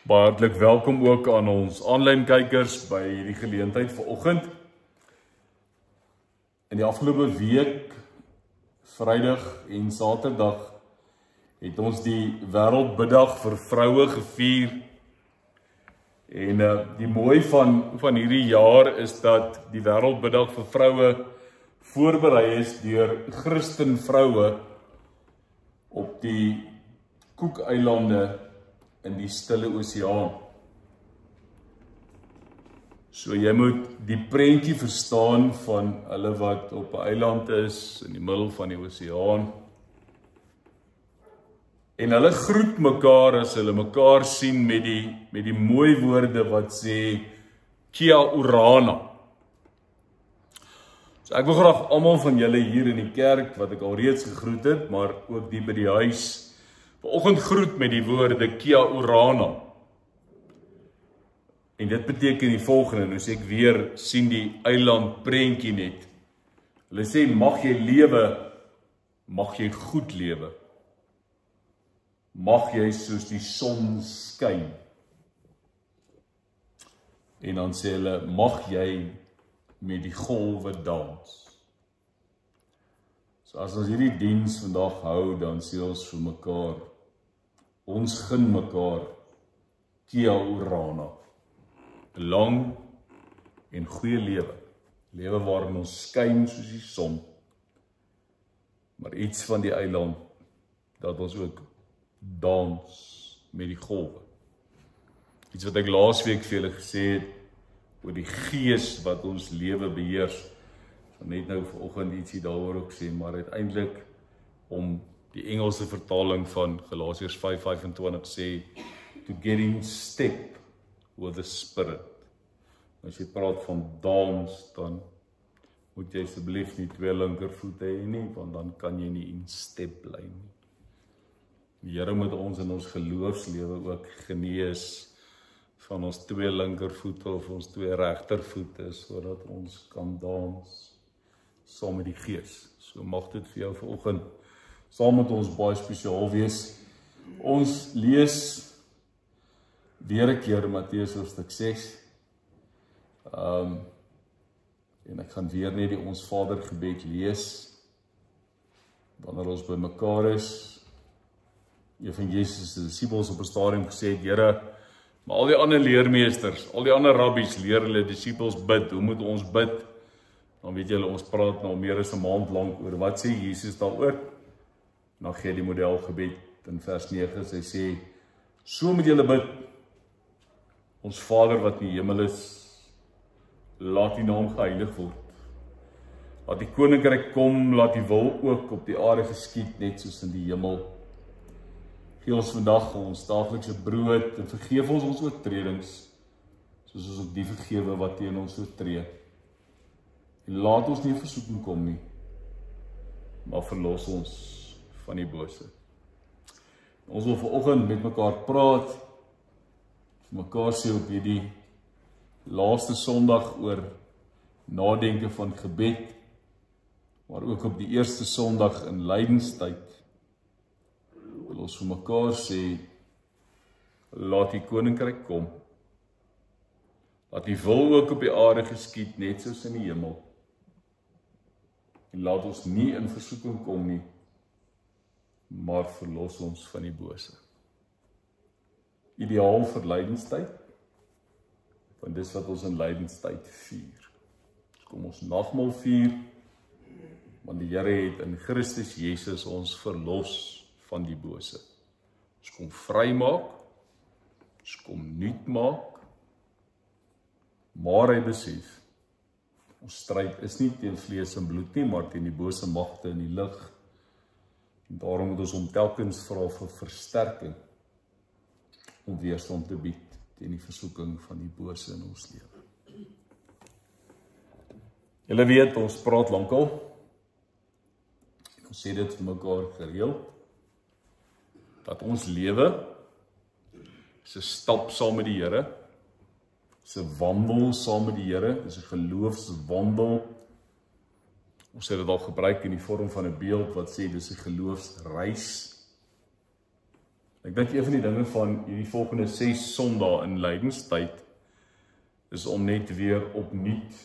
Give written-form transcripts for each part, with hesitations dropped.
Baie hartlik welkom ook aan ons aanlyn kykers by hierdie geleentheid vanoggend. In die afgelope week, Vrydag en Saterdag, het ons die Wêreldbiddag vir vroue gevier. En die mooi van hierdie jaar is dat die Wêreldbiddag vir vroue voorberei is deur Christen vroue op die Cook-eilande in die Stille Oseaan. So jy moet die prentjie verstaan van hulle wat op 'n eiland is in die middel van die oseaan. En hulle groet mekaar as hulle mekaar sien met die mooi woorde wat sê Kia Orana. So ek wil graag almal van julle hier in die kerk wat ek al reeds gegroet het, maar ook die by die huis vanoggend groet met die woorde Kia Orana. En dit beteken die volgende, nou sê ek weer, sien die eiland prentjie net. Hulle sê, mag jy lewe, mag jy goed lewe. Mag jy soos die son skyn. En dan sê hulle, mag jy met die golwe dans. So as ons hierdie diens vandag hou, dan sê ons vir mekaar, ons gun mekaar Kia Orana. 'n lang en goeie lewe. Lewe waarin ons skyn soos die son. Maar iets van die eiland, dat ons ook dans met die golwe. Iets wat ek laasweek vir julle gesê het, oor die gees wat ons lewe beheers. Net nou vanoggend ietsie daaroor ook sê, maar uiteindelik om die Engelse vertaling van Galasiërs 5:25 sê, to get in step with the Spirit. As jy praat van dans, dan moet jy asseblief nie 2 linkervoete hê nie, want dan kan jy nie in step bly nie. Die Here moet ons in ons geloofslewe ook genees van ons 2 linkervoete of ons 2 regtervoete, sodat ons kan dans saam met die Gees. So mag dit vir jou vanoggend saam met ons baie spesiaal wees. Ons lees weer 'n keer Matteus hoofstuk 6. En ek gaan weer net die Ons Vader gebed lees. Wanneer ons by mekaar is. Een van Jesus se disippels op 'n stadium gesê het, Here, maar al die ander leermeesters, al die ander rabbies leer hulle disippels bid. Hoe moet ons bid? Dan weet julle, ons praat nou meer as 'n maand lank oor wat sê Jesus daaroor. Dan gee hy die modelgebed in vers 9. Hy sê, so moet julle bid. Ons Vader wat in die hemel is, laat die naam geheilig word. Laat die koninkryk kom, laat die wil ook op die aarde geskied, net soos in die hemel. Gee ons vandag ons daaglikse brood en vergeef ons oortredings, soos ons ook die vergewe wat teen ons oortree. En laat ons nie in versoeking kom nie, maar verlos ons van die bose. Ons wil vanoggend met mekaar praat, vir mekaar sê op hierdie laaste Sondag oor nadenke van gebed, maar ook op die eerste Sondag in lydenstyd, wil ons vir mekaar sê, laat die koninkryk kom, laat die wil ook op die aarde geskied, net soos in die hemel, en laat ons nie in versoeking kom nie, maar verlos ons van die bose. Ideaal vir lydenstyd, want dis wat ons in lydenstyd vier. Kom ons nagmaal vier, want die Here het in Christus Jesus ons verlos van die bose. Ons kom vrymaak, ons kom nuut maak, maar hy besef, ons stryd is nie teen vlees en bloed nie, maar teen die bose magte in die lig. En daarom moet ons hom telkens vra vir versterking, om weerstand te bied teen die versoeking van die bose in ons lewe. Julle weet, ons praat lankal. Ons sê dit vir mekaar gereeld, dat ons lewe is 'n stap saam met die Here, is 'n wandel saam met die Here, is 'n geloofswandel. Ons het dit al gebruik in die vorm van 'n beeld wat sê dis 'n geloofsreis. Ek dink een van die dinge van hierdie volgende 6 Sondae in lydenstyd is om net weer opnuut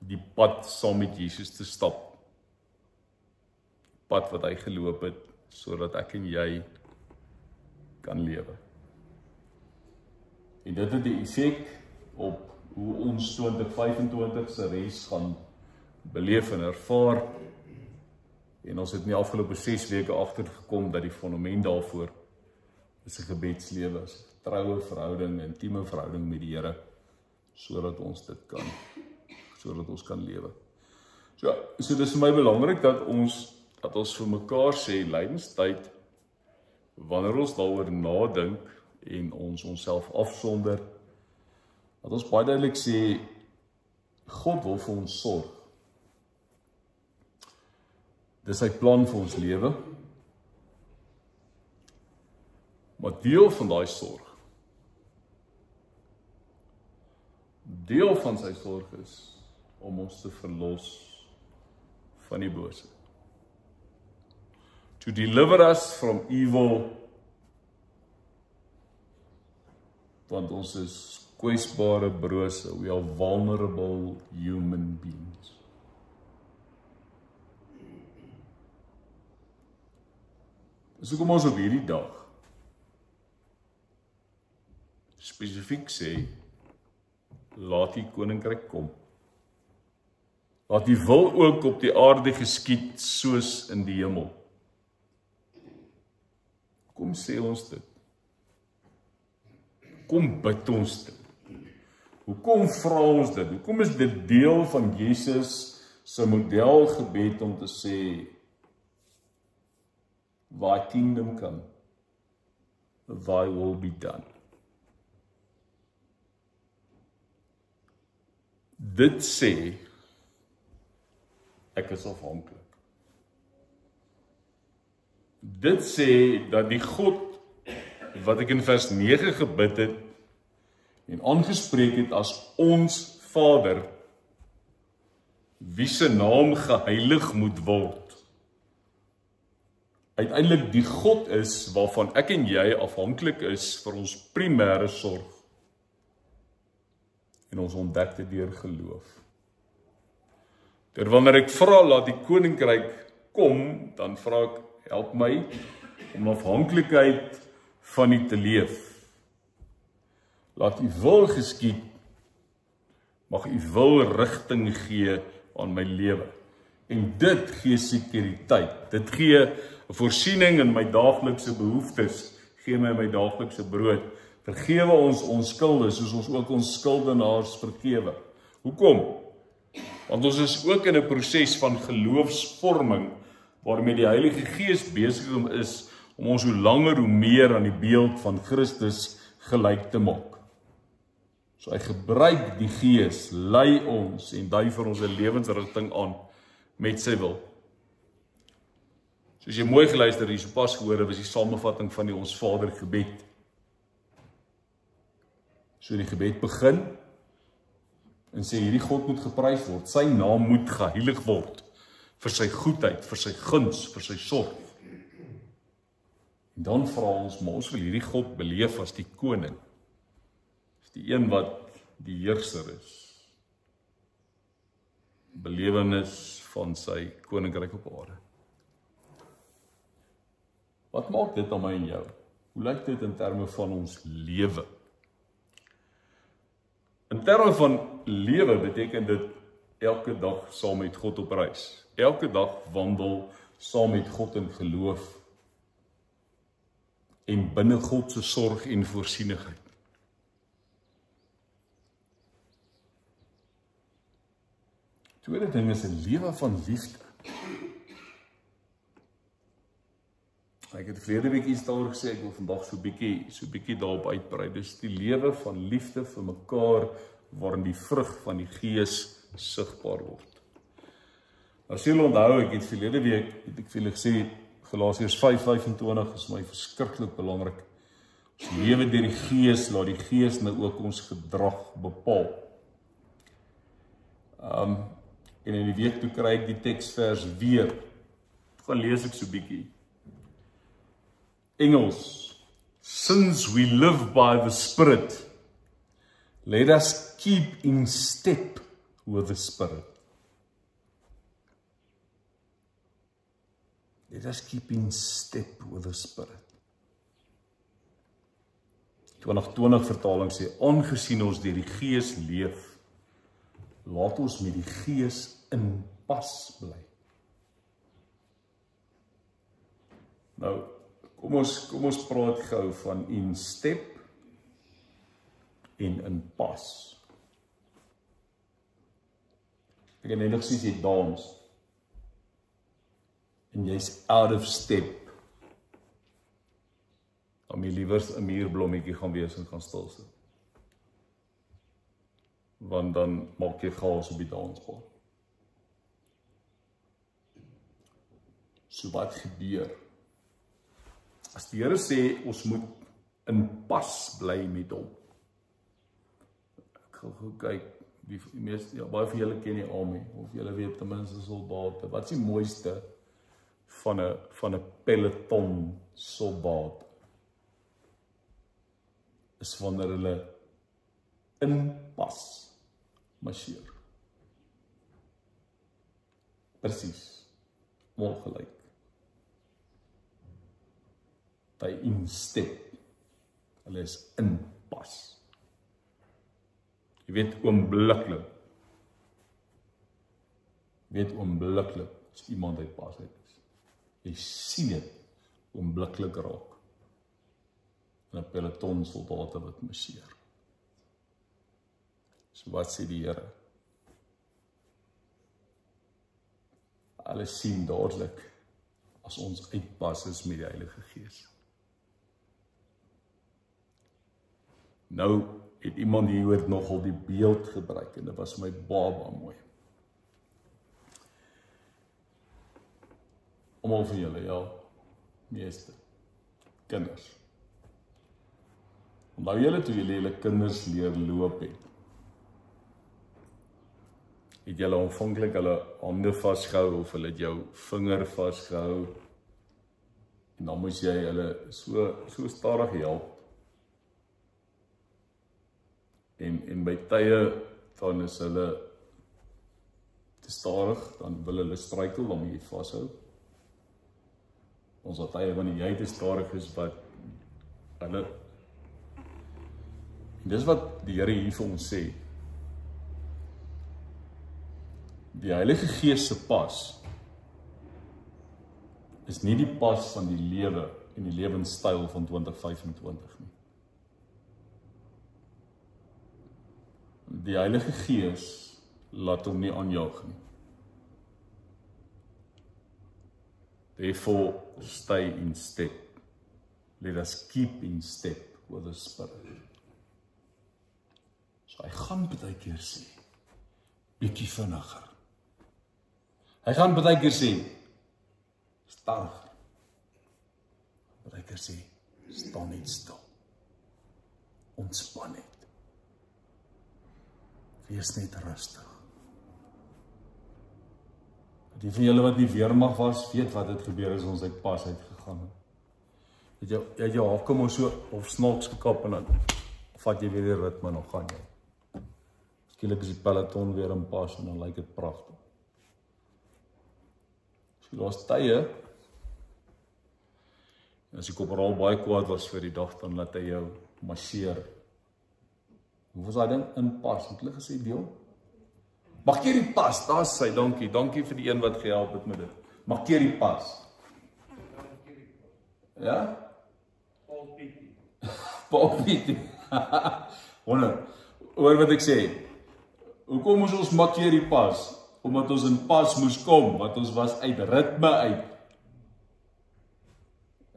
die pad saam met Jesus te stap. Pad wat hy geloop het, sodat ek en jy kan lewe. En dit het die effek op hoe ons 2025 se res gaan beleef en ervaar. En ons het in die afgelope 6 weke agtergekom dat die fundament daarvoor is 'n gebedslewe, is 'n troue verhouding, 'n intieme verhouding met die Here, sodat ons dit kan, sodat ons kan lewe. So dis vir my belangrik dat ons vir mekaar sê, lydenstyd, wanneer ons daaroor nadink en ons onsself afsonder, dat ons baie duidelik sê, God wil vir ons sorg. Dis sy plan vir ons lewe. Maar deel van daai sorg, deel van sy sorg is om ons te verlos van die bose. To deliver us from evil, want ons is kwesbare brose, we are vulnerable human beings. So kom ons op hierdie dag spesifiek sê, laat die koninkryk kom. Laat die wil ook op die aarde geskied soos in die hemel. Kom sê ons dit. Kom bid ons dit. Hoekom vra ons dit? Hoekom is dit deel van Jesus se modelgebed om te sê, thy kingdom come, thy will be done. Dit sê, ek is afhanklik. Dit sê dat die God wat ek in vers 9 gebid het en aangespreek het as ons Vader, wie se naam geheilig moet word, uiteindelik die God is waarvan ek en jy afhanklik is vir ons primêre sorg. En ons ontdek dit deur geloof. Wanneer ek vra, laat die koninkryk kom, dan vra ek, help my om afhanklikheid van U te leef. Laat U wil geskied, mag U wil rigting gee aan my lewe. En dit gee sekuriteit, dit gee 'n voorsiening in my daaglikse behoeftes, gee my daaglikse brood. Vergewe ons skulde, soos ons ook ons skuldenaars vergewe. Hoekom? Want ons is ook in 'n proses van geloofsvorming, waarmee die Heilige Gees besig is om ons hoe langer hoe meer aan die beeld van Christus gelyk te maak. So hy gebruik die Gees, lei ons en dui vir ons 'n lewensrigting aan met sy wil. Soos jy mooi geluister hier, sopas gehoor het, was die samevatting van die Ons Vader gebed. So die gebed begin en sê hierdie God moet geprys word, sy naam moet geheilig word vir sy goedheid, vir sy guns, vir sy sorg. En dan vra ons, maar ons wil hierdie God beleef as die koning, as die een wat die heerser is. Belewenis van sy koninkryk op aarde. Wat maak dit aan my en jou? Hoe lyk dit in terme van ons lewe? In terme van lewe beteken dit elke dag saam met God op reis. Elke dag wandel saam met God in geloof en binne God se sorg en voorsienigheid. Tweede ding is 'n lewe van liefde. Ek het verlede week iets daaroor gesê, ek wil vandag so bietjie daarop uitbrei. Dis die lewe van liefde vir mekaar, waarin die vrug van die Gees sigbaar word. As jy onthou, ek het verlede week, het ek vir julle gesê, Galasiërs 5:25 is my verskriklik belangrik. Ons lewe deur die Gees, laat die Gees nou ook ons gedrag bepaal. En in die week toe kry ek die teksvers weer. Gaan lees ek so bietjie. Engels, Since we live by the Spirit, let us keep in step with the Spirit. Let us keep in step with the Spirit. 2020 vertaling sê, aangesien ons deur die Gees leef, laat ons met die Gees in pas bly. Nou, kom ons praat gou van in step en in pas. Ek het net gesien jy dans en jy's out of step. Om jy liewers 'n muurblommetjie gaan wees en gaan stil sit. Want dan maak jy chaos op die dansbaan. So wat gebeur? As die Here sê, ons moet in pas bly met hom. Ek gaan kyk, baie van julle ken die army, of julle weet ten minste soldate. Wat is die mooiste van 'n peloton soldaat? Is wanneer hulle in pas marcheer. Presies. Ongelyk. By in step. Hulle is in pas. Jy weet oombliklik. As iemand uit pas uit is. Jy sien dit oombliklik raak. En 'n peloton soldate wat marcheer. So wat sê die Here? Hulle sien dadelik as ons uitpas is met die Heilige Gees. Nou het iemand hier nogal die beeld gebruik en dit was my baie mooi. Almal van julle, ja, meeste kinders. Onthou julle toe julle kinders leer loop het. Het julle aanvanklik hulle hande vasgehou of hulle het jou vinger vasgehou en dan moes jy hulle so stadig help. En by tye dan is hulle te stadig, dan wil hulle struikel, dan moet jy vashou. Ons tye wanneer jy te stadig is wat hulle. En dis wat die Here hier vir ons sê. Die Heilige Gees se pas is nie die pas van die lewe en die lewenstyl van 2025 nie. Die Heilige Gees laat hom nie aanjaag nie. Therefore, stay in step. Let us keep in step with the Spirit. So hy gaan baie keer sê, bietjie vinniger. Hy gaan baie keer sê, stadiger. Baie keer sê, staan net stil. Ontspan net. Wees net rustig. Die van julle wat nie weermag was, weet wat het gebeur as ons uit pas uitgegaan het. Het jou hakom ons so of snaaks gekap en dan vat jy weer die ritme en dan gaan jy. Skielik is die peloton weer in pas en dan lyk dit pragtig. So daar's tye, en as die korporaal baie kwaad was vir die dag, dan laat hy jou marcheer. Hoe was daai ding? In pas, het hulle gesê deel? Markeer die pas, daar is sy, dankie. Dankie vir die een wat gehelp het met dit. Markeer die pas. Ja? Paul Pietie. Hoor wat ek sê. Hoekom moes ons markeer die pas? Omdat ons in pas moes kom, want ons was uit ritme uit.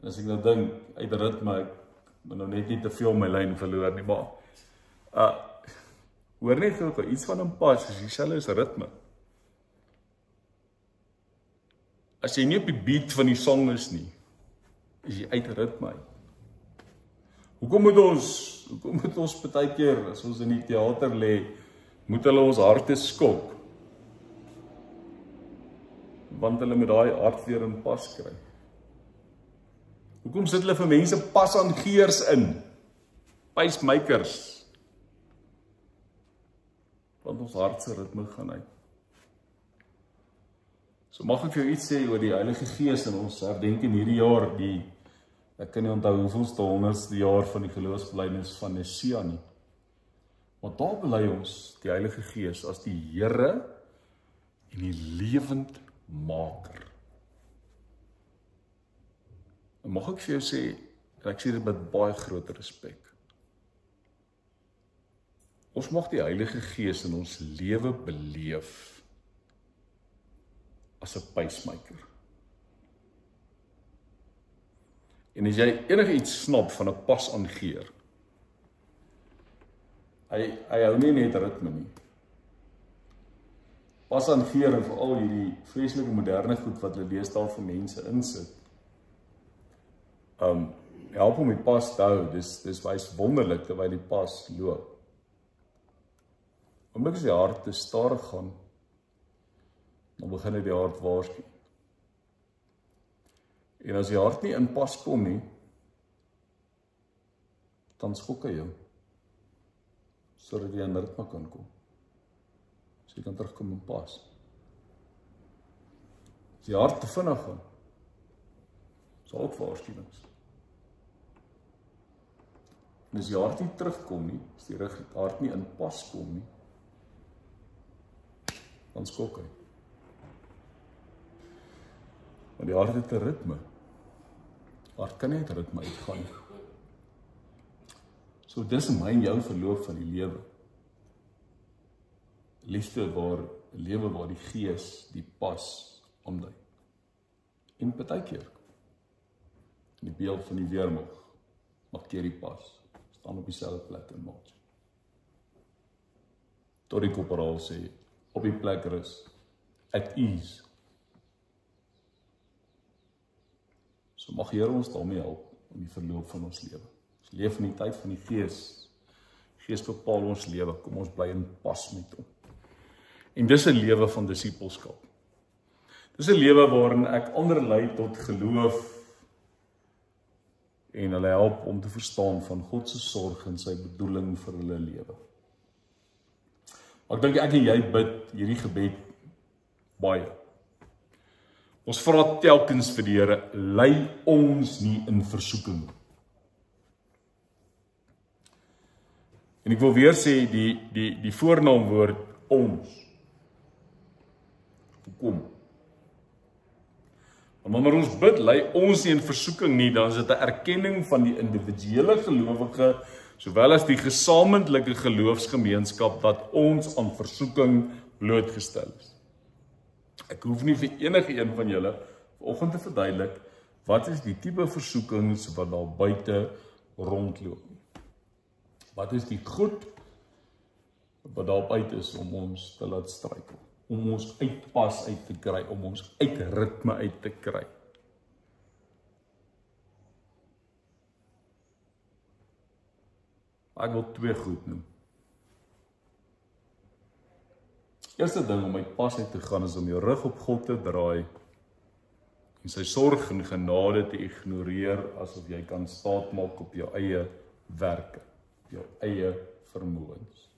En as ek nou dink, uit ritme, ek moet nou net nie te veel my lyn verloor nie, maar hoor net gou, iets van 'n pas, is dieselfde as ritme. As jy nie op die beat van die song is nie, is jy uit ritme uit. Hoekom moet ons baie keer, as ons in die teater lê, moet hulle ons harte skok? Want hulle moet daai hart weer in pas kry. Hoekom sit hulle vir mense pasangeers in? Pacemakers. Want ons hart se ritme gaan uit. So mag ek vir jou iets sê oor die Heilige Gees in ons herdenking hierdie jaar, ek kan nie onthou hoeveelste 100ste jaar van die geloofsbelijdenis van Nicea nie. Maar daar bely ons die Heilige Gees as die Here en die lewendmaker. En mag ek vir jou sê, en ek sê dit met baie groot respek, ons mag die Heilige Gees in ons lewe beleef as 'n pacemaker. En as jy enige iets snap van 'n pasangeer, hy hou nie net ritme nie. Pasangeer en veral hierdie vreeslike moderne goed wat hulle deesdae vir mense insit. Help om die pas te hou, dis wys wonderlik terwyl die pas loop. Omdat as die hart te stadig gaan, dan begin hy die hart waarsku. En as die hart nie in pas kom nie, dan skok hy jou, sodat jy in ritme kan kom. So jy kan terugkom in pas. As die hart te vinnig gaan, sal ook waarskuwings. En as die hart nie terugkom nie, as die hart nie in pas kom nie, dan skok hy. Want die hart het 'n ritme. Hart kan nie uit ritme uitgaan nie. So dis my en jou verloop van die lewe. Lewe waar die Gees die pas omdui. En partykeer, die beeld van die weermag, markeer die pas, staan op dieselfde plek in maat. Tot die korporaal sê, op die plek rus, at ease. So mag Here ons daarmee help in die verloop van ons lewe. Ons leef in die tyd van die Gees. Gees bepaal ons lewe, kom ons bly in pas met hom. En dis 'n lewe van disippelskap. Dis 'n lewe waarin ek ander lei tot geloof en hulle help om te verstaan van God se sorg en sy bedoeling vir hulle lewe. Ek dink ek en jy bid hierdie gebed baie. Ons vra telkens vir die Here, lei ons nie in versoeking. En ek wil weer sê, die voornaamwoord ons. Hoekom? Want wanneer ons bid, lei ons nie in versoeking nie, dan is dit 'n erkenning van die individuele gelowige, sowel as die gesamentlike geloofsgemeenskap, dat ons aan versoeking blootgestel is. Ek hoef nie vir enige een van julle vanoggend te verduidelik wat is die tipe versoekings wat daar buite rondloop. Wat is die goed wat daar buite is om ons te laat struikel, om ons uit pas uit te kry, om ons uit ritme uit te kry. Ek wil 2 goed noem. Eerste ding om uit pas uit te gaan is om jou rug op God te draai en sy sorg en genade te ignoreer asof jy kan staatmaak op jou eie werke, jou eie vermoëns.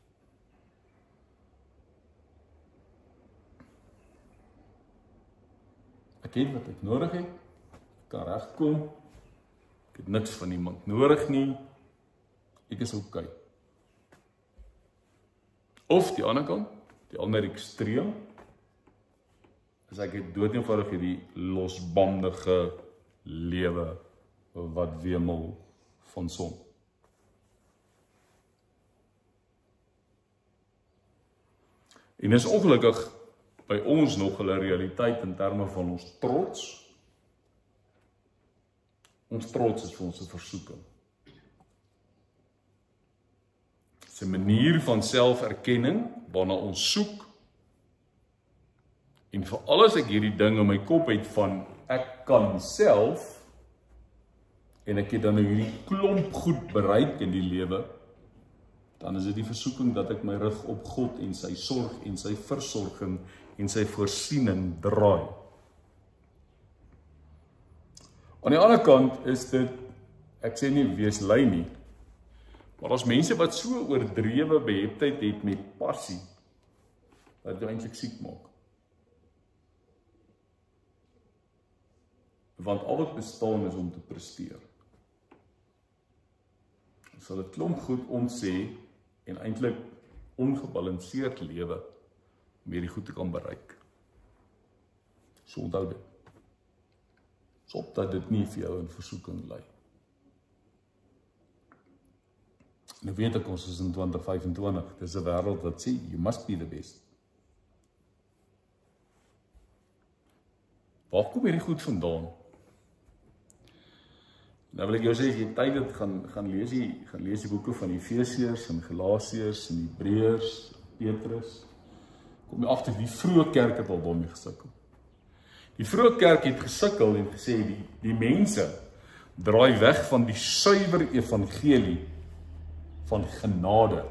Ek weet wat ek nodig het, ek kan regkom, ek het niks van iemand nodig nie, ek is okay. Of die ander kant, die ander ekstreem, is ek het dood eenvoudig hierdie losbandige lewe wat wemel van son. En is ongelukkig by ons nog 'n realiteit in terme van ons trots. Ons trots is vir ons 'n versoeking. Dis 'n manier van selferkenning waarna ons soek. En veral as ek hierdie ding in my kop het van ek kan self en ek het dan hierdie klomp goed bereik in die lewe, dan is dit die versoeking dat ek my rug op God en sy sorg en sy versorging en sy voorsiening draai. Aan die ander kant is dit, ek sê nie wees lui nie, maar as mense wat so oordrewe beheptheid het met passie, dat jou eintlik siek maak. Want al wat bestaan is om te presteer. Sal dit klomp goed ons sê en eintlik ongebalanseerd lewe om hierdie goed te kan bereik. So onthou dit. So opdat dit nie vir jou in versoeking lei. Nou weet ek ons is in 2025, dis 'n wêreld wat sê, you must be the best. Waar kom hierdie goed vandaan? Nou wil ek jou sê, as jy tyd het, gaan lees die boeke van Efesiërs en Galasiërs en Hebreërs, Petrus. Kom jy agter, die vroeë kerk het al daarmee gesukkel. Die vroeë kerk het gesukkel en gesê, die mense draai weg van die suiwer evangelie van genade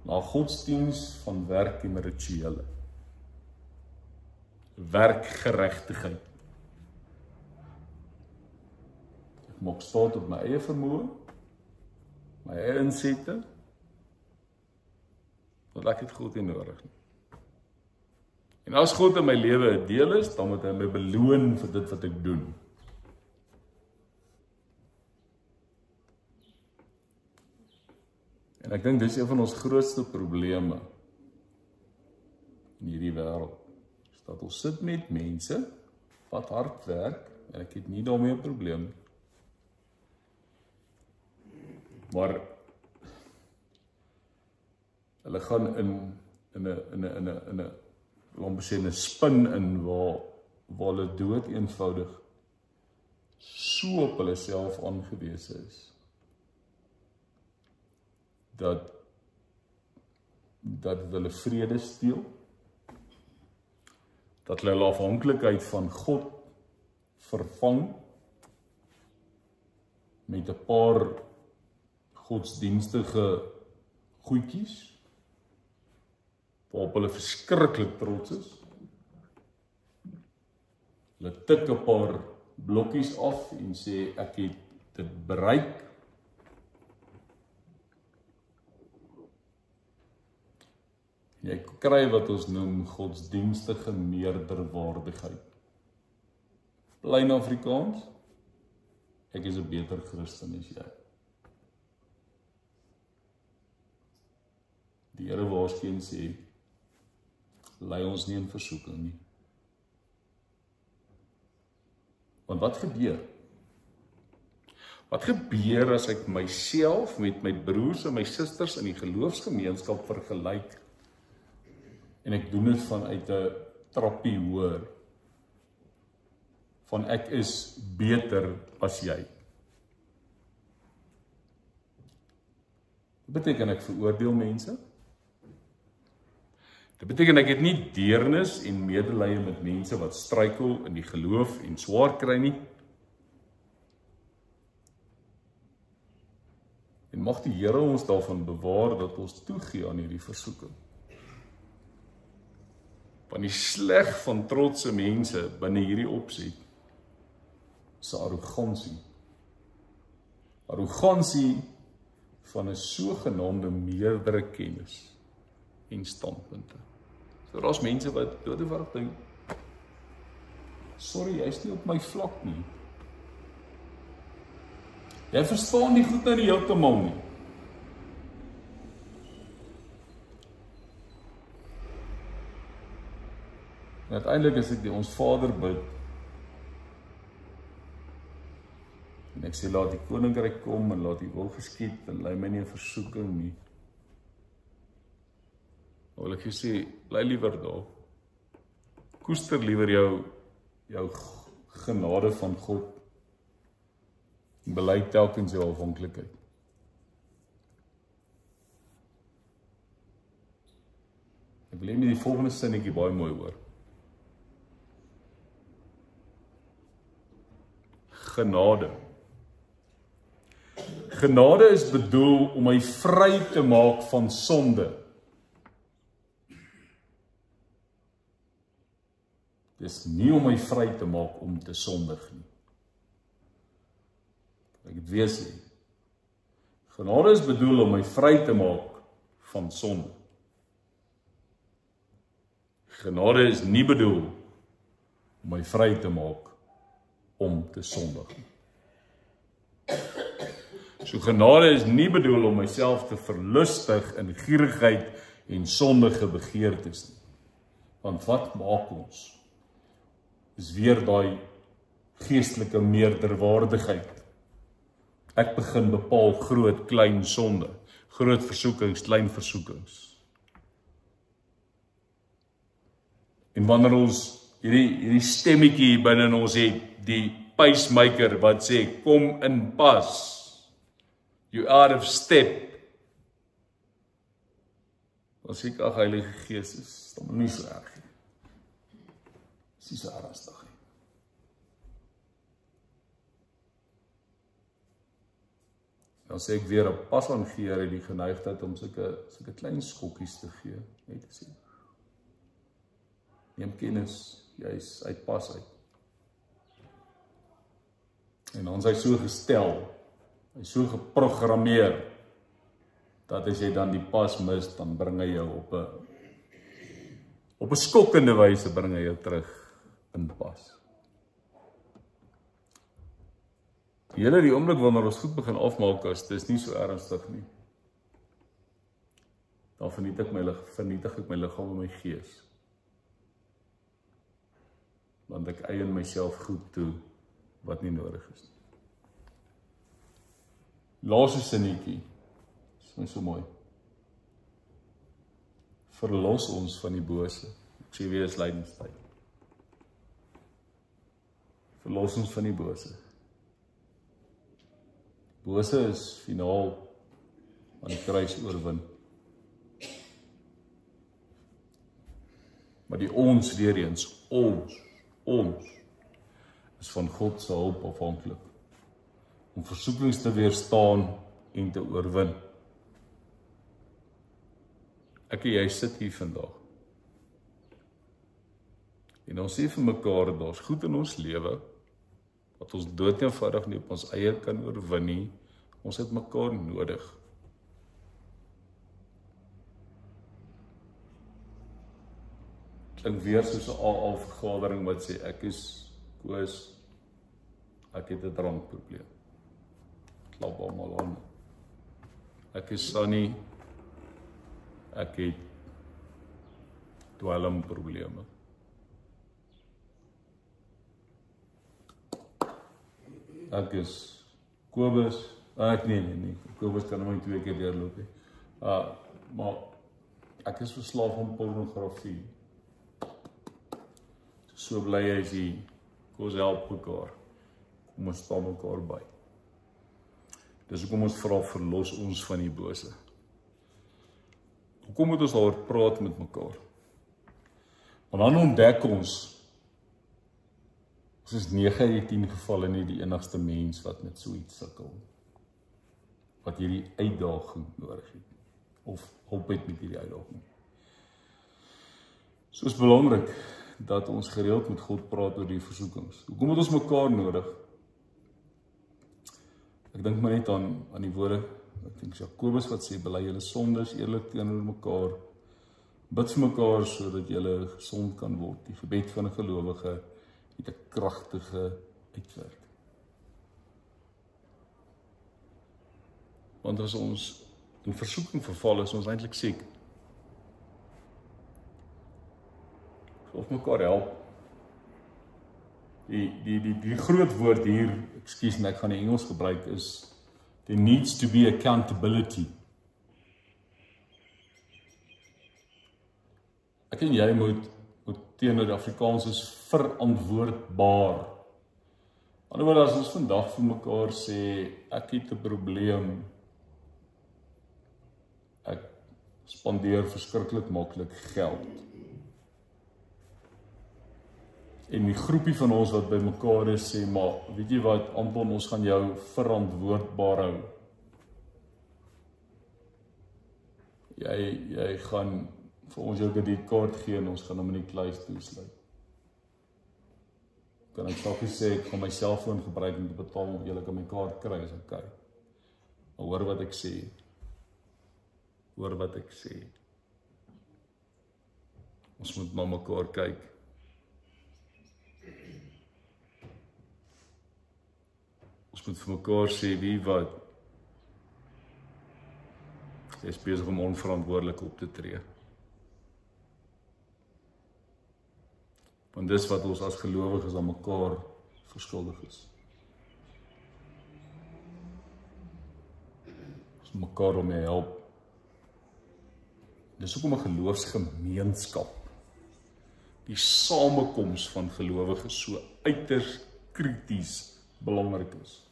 na godsdiens van werk en rituele. Werkgeregtigheid. Ek maak staat op my eie vermoë, my eie insette, want ek het God nie nodig nie. En as God in my lewe 'n deel is, dan moet hy my beloon vir dit wat ek doen. En ek dink dis een van ons grootste probleme in hierdie wêreld. Is dat ons sit met mense wat hard werk, en ek het nie daarmee 'n probleem nie. Maar hulle gaan in 'n spin in waar hulle dood eenvoudig so op hulle self aangewese is dat hulle vrede steel, dat hulle afhanklikheid van God vervang met 'n paar godsdienstige goedjies waarop hulle verskriklik trots is. Hulle tik 'n paar blokkies af en sê ek het dit bereik. Jy kry wat ons noem godsdienstige meerderwaardigheid. Plain Afrikaans, ek is 'n beter Christen as jy. Die Here waarskyn sê, lei ons nie in versoeking nie. Want wat gebeur? Wat gebeur as ek myself met my broers en my susters in die geloofsgemeenskap vergelyk en ek doen dit vanuit 'n trappie hoër, van ek is beter as jy? Dit beteken ek veroordeel mense. Dit beteken ek het nie deernis en medelee met mense wat struikel in die geloof en swaar kry nie. En mag die Here ons daarvan bewaar dat ons toegee aan hierdie versoeking. Want die sleg van trotse mense binne hierdie opset is arrogansie. Arrogansie van 'n sogenaamde meerdere kennis en standpunte. So daar's mense wat doodgewoon dink, sorry, jy's nie op my vlak nie. Jy verstaan nie goed nou nie heeltemal nie. En uiteindelik as ek ons Vader bid, en ek sê laat die koninkryk kom en laat die wil geskied en lei my nie in versoeking nie. Dan wil ek jou sê, bly liewer daar. Koester liewer jou genade van God en bely telkens jou afhanklikheid. Ek wil net die volgende sinnetjie baie mooi hoor. Genade. Genade is bedoel om my vry te maak van sonde. Dis nie om my vry te maak om te sondig nie. ek het weer sê, genade is bedoel om my vry te maak van sonde. Genade is nie bedoel om my vry te maak om te sondig. So genade is nie bedoel om myself te verlustig in gierigheid en sondige begeertes nie. Want wat maak ons? Is weer daai geestelike meerderwaardigheid. Ek begin bepaal groot, klein sonde, groot versoekings, klein versoekings. En wanneer ons hierdie stemmetjie binne in ons het, die pacemaker wat sê, kom in pas, you out of step, dan sê ek, ag Heilige Gees, is dan nie so erg nie. Is nie so ernstig nie. Dan sê ek weer, pas aan gee, Here, die geneigtheid om sulke klein skokkies te gee, net te sê. Neem kennis, jy is uit pas uit. En dan is hy so gestel, hy is so geprogrammeer, dat as jy dan die pas mis, dan bring hy jou op 'n skokkende wyse bring hy jou terug in pas. Die oomblik wanneer ons goed begin afmaak as, dit is nie so ernstig nie. Dan vernietig ek my liggaam en my gees. Want ek eien myself goed toe, wat nie nodig is nie. Laaste sinnetjie, is my so mooi. Verlos ons van die bose. Ek sê weer is lydenstyd. Verlos ons van die bose. Bose is finaal aan die kruis oorwin. Maar die ons weer eens, ons is van God se hulp afhanklik om versoekings te weerstaan en te oorwin. Ek en jy sit hier vandag. En ons sê vir mekaar, daar's goed in ons lewe wat ons dood eenvoudig nie op ons eie kan oorwin nie. Ons het mekaar nodig. Klink weer soos 'n AA-vergadering wat sê, ek is Koos, ek het 'n drankprobleem. Klap almal aan. Ek is Sunny, ek het dwelmprobleme. Ek is Kobus, nee, Kobus kan hom 2 keer deurloop nie. Maar ek is verslaaf aan pornografie. So bly hy is hier, ons help mekaar, kom ons staan mekaar by. Dis hoekom ons vra, verlos ons van die bose. Hoekom moet ons daaroor praat met mekaar? Want dan ontdek ons is 9 uit 10 gevalle nie die enigste mens wat met so iets sukkel, wat hierdie uitdaging nodig het, of hulp het met hierdie uitdaging. So is belangrik dat ons gereeld met God praat oor die versoekings. Hoekom het ons mekaar nodig? Ek dink maar net aan die woorde, ek dink Jakobus wat sê, bely julle sondes eerlik teenoor mekaar, bid vir mekaar sodat julle gesond kan word. Die gebed van 'n gelowige het 'n kragtige uitwerking. Want as ons in versoeking verval, is ons eintlik siek. Of mekaar help. Die groot woord hier, ekskuus, ek gaan die Engels gebruik, is there needs to be accountability. Ek en jy moet teenoor die Afrikaans is verantwoordbaar. Anderwoorde, as ons vandag vir mekaar sê, ek het 'n probleem, ek spandeer verskriklik maklik geld. En die groepie van ons wat by mekaar is sê, maar weet jy wat, Anton, ons gaan jou verantwoordbaar hou. Jy gaan vir ons jou kredietkaart gee en ons gaan hom in die kluis toesluit. Kan ek dalk sê, ek gaan my selfoon gebruik om te betaal om julle kan my kaart kry, is okay. Maar hoor wat ek sê. Hoor wat ek sê. Ons moet na mekaar kyk. Ons moet vir mekaar sê, wie wat, jy is besig om onverantwoordelik op te tree. Want dis wat ons as gelowiges aan mekaar verskuldig is. Ons moet mekaar om mee help. Dis ook om 'n geloofsgemeenskap, die samekoms van gelowiges so uiters krities belangrik is.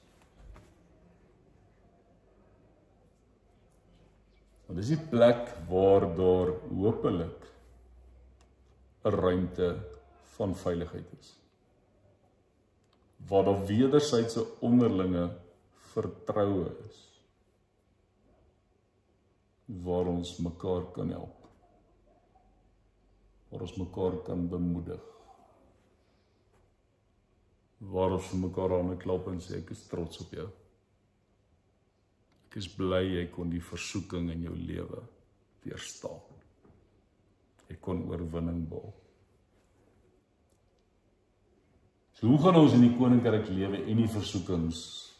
Want dis die plek waar daar hopelik 'n ruimte van veiligheid is. Waar daar wederwysige onderlinge vertroue is. Waar ons mekaar kan help. Waar ons mekaar kan bemoedig. Waar ons vir mekaar aan 'n klap en sê, ek is trots op jou. Ek is bly jy kon die versoeking in jou lewe weerstaan. Jy kon oorwinning behaal. So hoe gaan ons in die koninkryk lewe en die versoekings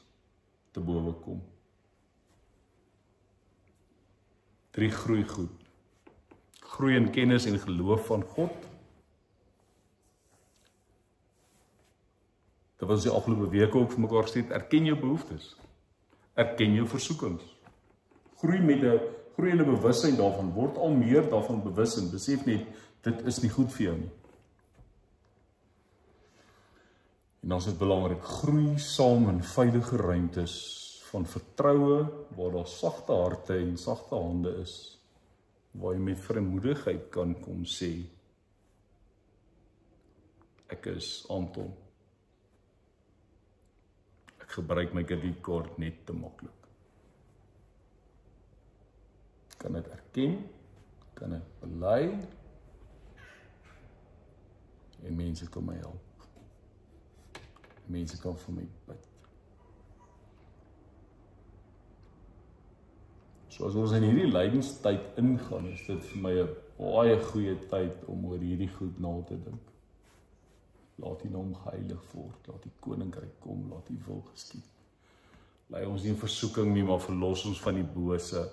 te bowe kom? 3 groei goed. Groei in kennis en geloof van God. Dit was die afgelope weke ook vir mekaar gesê, erken jou behoeftes. Erken jou versoekings. Groei in 'n bewussyn daarvan, word al meer daarvan bewus en besef net, dit is nie goed vir jou nie. En dan is dit belangrik, groei saam in veilige ruimtes van vertroue, waar daar sagte harte en sagte hande is, waar jy met vrymoedigheid kan kom sê, ek is Anton. Ek gebruik my kredietkaart net te maklik. Kan dit erken, kan dit bely, en mense kan my help. Mense kan vir my bid. So as ons in hierdie lydingstyd ingaan, is dit vir my 'n baie goeie tyd om oor hierdie goed na te dink. Laat die naam geheilig word, laat die koninkryk kom, laat die wil geskied. Lei ons nie in versoeking nie, maar verlos ons van die bose.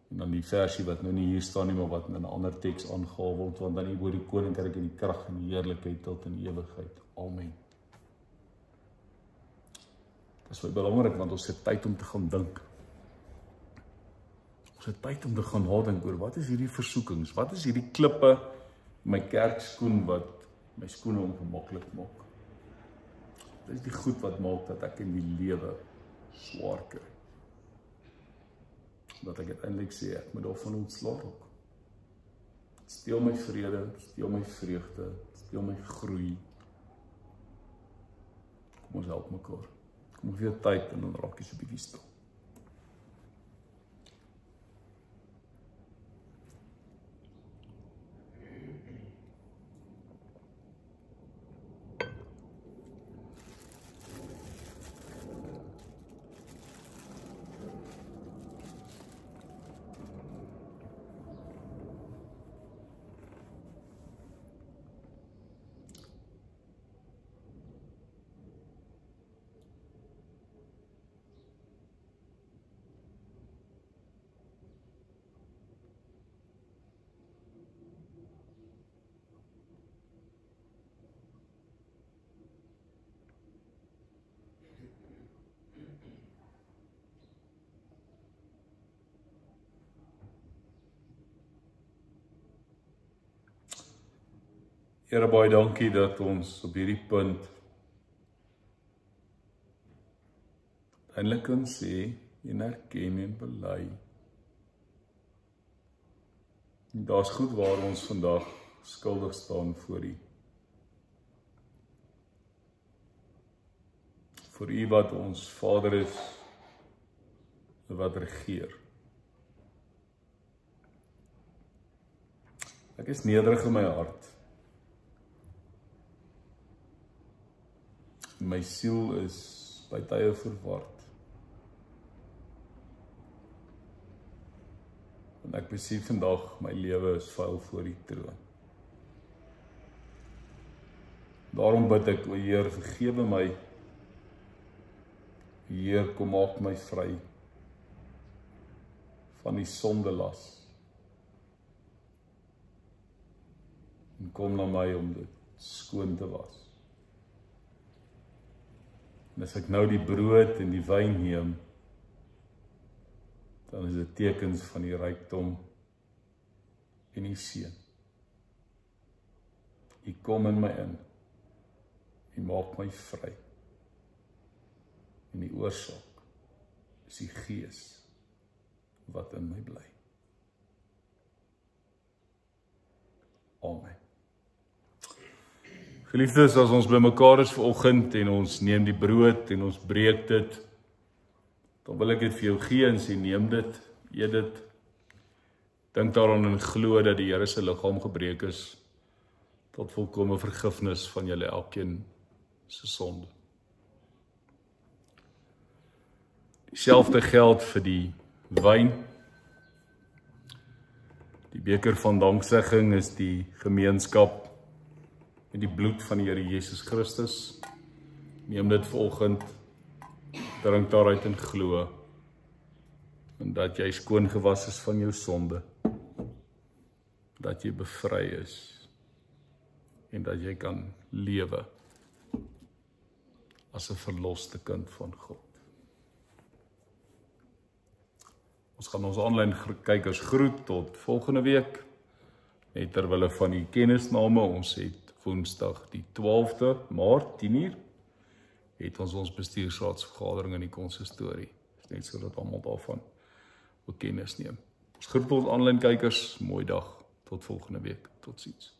En dan die versie wat nou nie hier staan nie, maar wat in 'n ander teks aangehaal word, want dan oor die koninkryk en die krag en die heerlikheid tot in ewigheid. Amen. Dit is baie belangrik, want ons het tyd om te gaan dink. Ons het tyd om te gaan nadink oor, wat is hierdie versoekings? Wat is hierdie klippe in my kerkskoen wat my skoene ongemaklik maak? Dit is die goed wat maak dat ek in die lewe swaar kry. Dat ek uiteindelik sê, ek moet daarvan ontslae raak. Steel my vrede, steel my vreugde, steel my groei. Kom ons help mekaar. Kom ons weer tyd en dan raak jy so 'n bietjie stil. Here, baie dankie dat ons op hierdie punt eintlik kan sê en erken en bely. Daar's goed waar ons vandag skuldig staan voor U. Vir U wat ons Vader is, wat regeer. Ek is nederig in my hart. My siel is by tye verward. En ek besef vandag, my lewe is vuil voor die troon. Daarom bid ek, o Heer, vergewe my. Heer, kom maak my vry van die sondelas. En kom na my om dit skoon te was. En as ek nou die brood en die wyn neem, dan is dit tekens van die rykdom en die seën. U kom in my in. U maak my vry. En die oorsaak is die Gees wat in my bly. Amen. Geliefdes, as ons bymekaar is vanoggend en ons neem die brood en ons breek dit, dan wil ek dit vir jou gee en sê, neem dit, eet dit. Dink daaraan en glo dat die Here se liggaam gebreek is tot volkomme vergifnis van julle elkeen se sonde. Dieselfde geld vir die wyn. Die beker van danksegging is die gemeenskap met die bloed van die Here Jesus Christus. Neem dit vanoggend, drink daaruit en glo, en dat jy skoon gewas is van jou sonde, dat jy bevry is, en dat jy kan lewe as 'n verloste kind van God. Ons gaan ons aanlyn kykers groet tot volgende week, net terwille van die kennisname. Ons het Woensdag die 12de Maart, 10:00, het ons bestuursraadsvergadering in die konsistorie. Net sodat almal daarvan ook kennis neem. Ons groet ons aanlyn kykers, mooi dag, tot volgende week, totsiens.